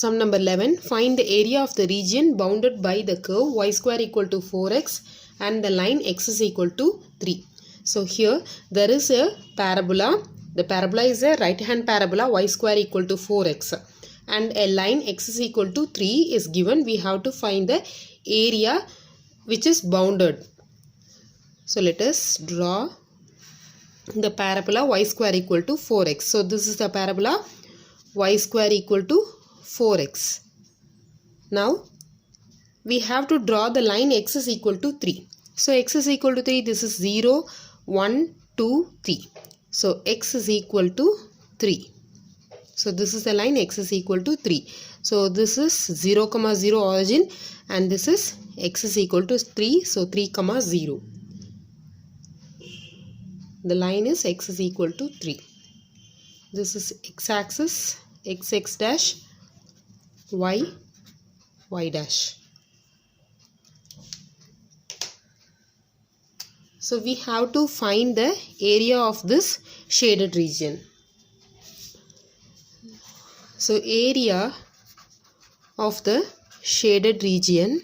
Sum number 11. Find the area of the region bounded by the curve y square equal to 4x and the line x is equal to 3. So here there is a parabola. The parabola is a right hand parabola y square equal to 4x and a line x is equal to 3 is given. We have to find the area which is bounded. So let us draw the parabola y square equal to 4x. So this is the parabola y square equal to 4x. Now we have to draw the line x is equal to 3. So x is equal to 3. This is 0, 1, 2, 3. So x is equal to 3. So this is the line x is equal to 3. So this is 0, 0 origin and this is x is equal to 3. So 3, 0. The line is x is equal to 3. This is x-axis, x dash, y dash. So we have to find the area of this shaded region. So area of the shaded region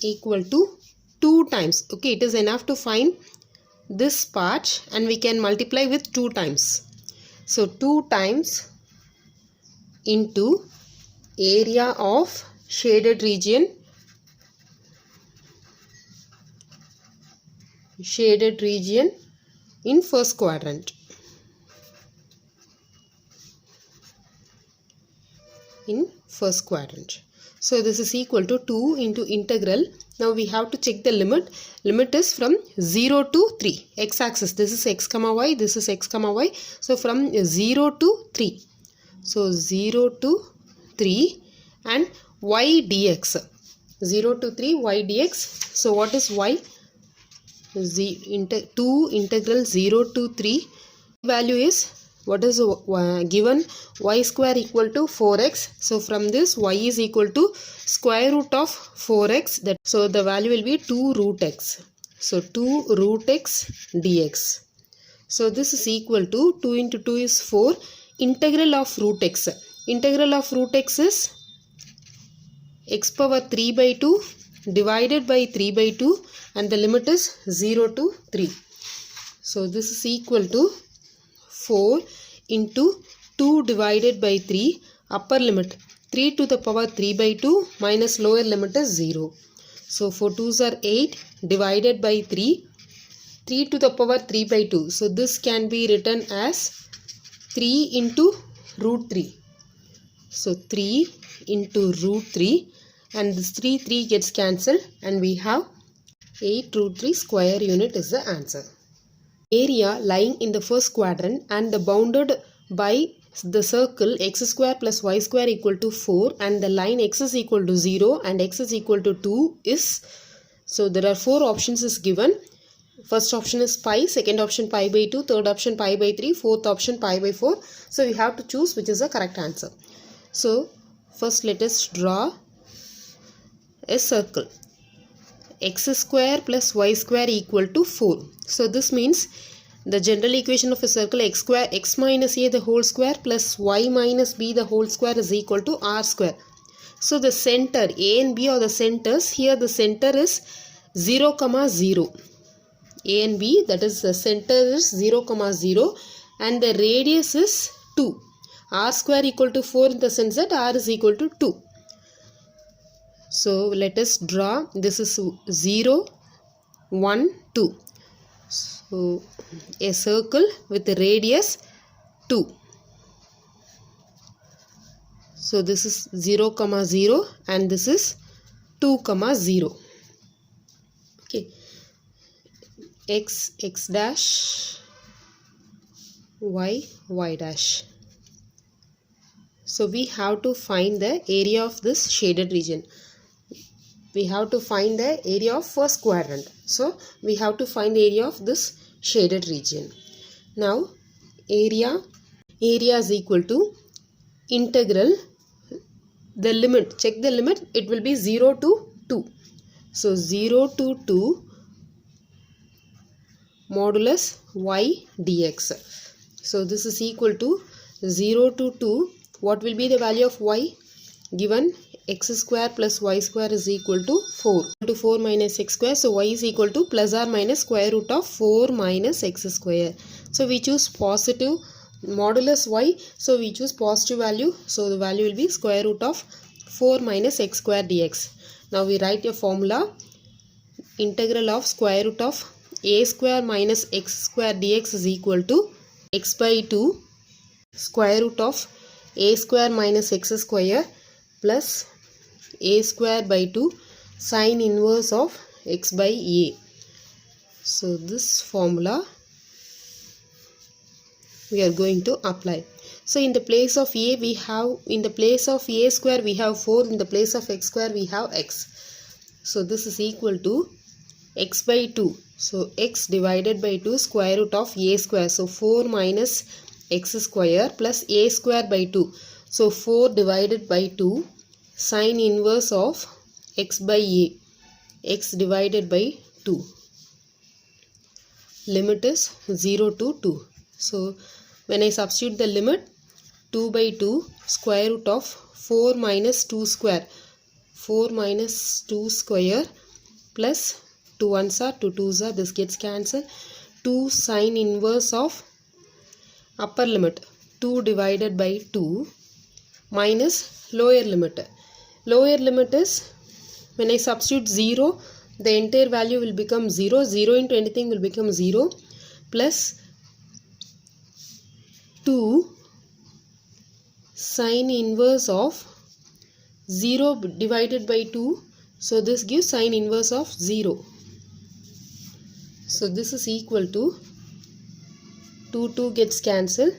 equal to 2 times. Okay, it is enough to find this part and we can multiply with 2 times. So 2 times into area of shaded region in first quadrant. So this is equal to 2 into integral. Now we have to check the limit. Limit is from 0 to 3. X-axis. This is x, y. This is x, y. So from 0 to 3. So 0 to 3 and y dx. 0 to 3 y dx. So what is y? 2 integral 0 to 3. Value is what is given? Y square equal to 4x. So from this y is equal to square root of 4x. So the value will be 2 root x. So 2 root x dx. So this is equal to 2 into 2 is 4. Integral of root x. Integral of root x is x power 3 by 2 divided by 3 by 2 and the limit is 0 to 3. So this is equal to 4 into 2 divided by 3, upper limit 3 to the power 3 by 2 minus lower limit is 0. So 4 2s are 8 divided by 3, 3 to the power 3 by 2. So this can be written as 3 into root 3. So 3 into root 3 and this 3 gets cancelled and we have 8 root 3 square unit is the answer. Area lying in the first quadrant and the bounded by the circle x square plus y square equal to 4 and the line x is equal to 0 and x is equal to 2 is, so there are 4 options is given. First option is pi, second option pi by 2, third option pi by 3, fourth option pi by 4. So we have to choose which is the correct answer. So first let us draw a circle. X square plus y square equal to 4. So this means the general equation of a circle x minus a the whole square plus y minus b the whole square is equal to r square. So the center a and b are the centers. Here the center is 0, 0. A and b, that is the center is 0, 0 and the radius is 2. R square equal to 4 in the sense that r is equal to 2. So let us draw. This is 0, 1, 2. So a circle with a radius 2. So this is 0, 0 and this is 2, 0. Okay. X dash, y dash. So we have to find the area of this shaded region. We have to find the area of first quadrant. So we have to find the area of this shaded region. Now area is equal to integral, the limit, check the limit, it will be 0 to 2. So 0 to 2 modulus y dx. So this is equal to 0 to 2, what will be the value of y? Given x square plus y square is equal to 4. To 4 minus x square, so y is equal to plus or minus square root of 4 minus x square. So we choose positive modulus y, so we choose positive value, so the value will be square root of 4 minus x square dx. Now we write a formula. Integral of square root of a square minus x square dx is equal to x by 2 square root of a square minus x square plus a square by 2 sine inverse of x by a. So this formula we are going to apply. So in the place of a we have, in the place of a square we have 4, in the place of x square we have x. So this is equal to x by 2. So x divided by 2 square root of a square. So 4 minus x square plus a square by 2. So 4 divided by 2 sine inverse of x by a. X divided by 2. Limit is 0 to 2. So when I substitute the limit, 2 by 2 square root of 4 minus 2 square. 4 minus 2 square plus 2 1s are 2 2s are, this gets cancelled. 2 sine inverse of upper limit 2 divided by 2 minus lower limit. Lower limit is, when I substitute 0, the entire value will become 0. 0 into anything will become 0 plus 2 sine inverse of 0 divided by 2. So this gives sine inverse of 0. So this is equal to 2 gets cancelled.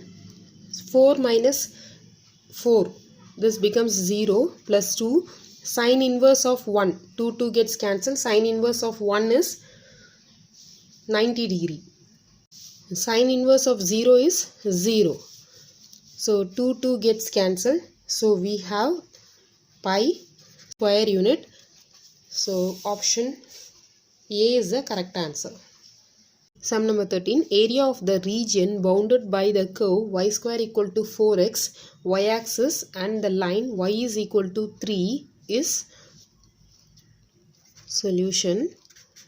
4 minus 4. This becomes 0 plus 2 sine inverse of 1. 2 gets cancelled. Sine inverse of 1 is 90 degree. Sine inverse of 0 is 0. So 2 gets cancelled. So we have pi square unit. So option A is the correct answer. Sum number 13. Area of the region bounded by the curve y square equal to 4x, y axis and the line y is equal to 3 is solution.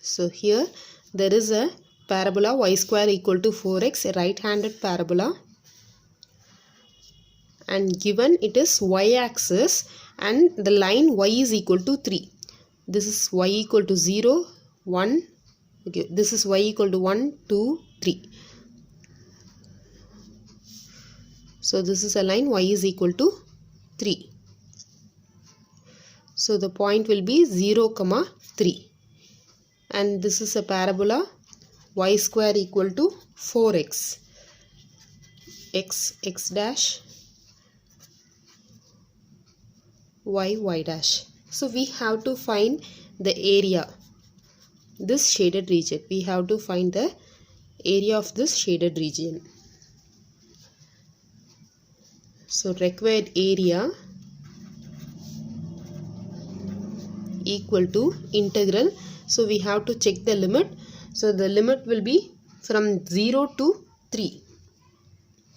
So here there is a parabola y square equal to 4x, a right handed parabola, and given it is y axis and the line y is equal to 3. This is y equal to 0, 1. Okay, this is y equal to 1, 2, 3. So this is a line y is equal to 3. So the point will be 0, 3. And this is a parabola y square equal to 4x. X dash, y dash. So we have to find the area. This shaded region, we have to find the area of this shaded region. So required area equal to integral. So we have to check the limit. So the limit will be from 0 to 3.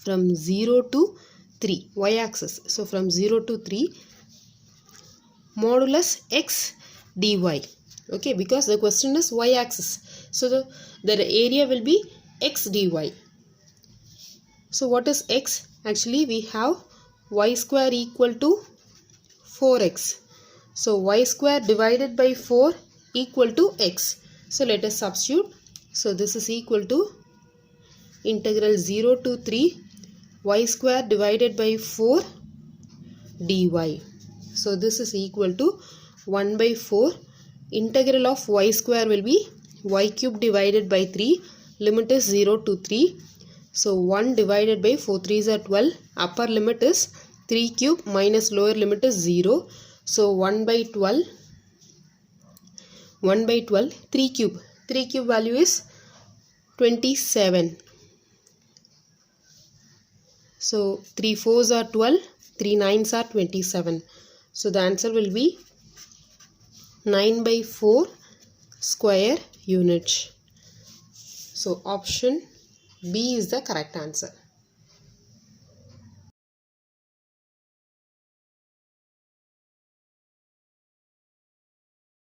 From 0 to 3, y axis. So from 0 to 3 modulus x dy. Okay, because the question is y axis. So the area will be x dy. So what is x? Actually we have y square equal to 4x. So y square divided by 4 equal to x. So let us substitute. So this is equal to integral 0 to 3 y square divided by 4 dy. So this is equal to 1 by 4. Integral of y square will be y cube divided by 3. Limit is 0 to 3. So 1 divided by 4 3s are 12. Upper limit is 3 cube minus lower limit is 0. So 1 by 12. 1 by 12. 3 cube. 3 cube value is 27. So 3 4s are 12. 3 9s are 27. So the answer will be 9 by 4 square units. So option B is the correct answer.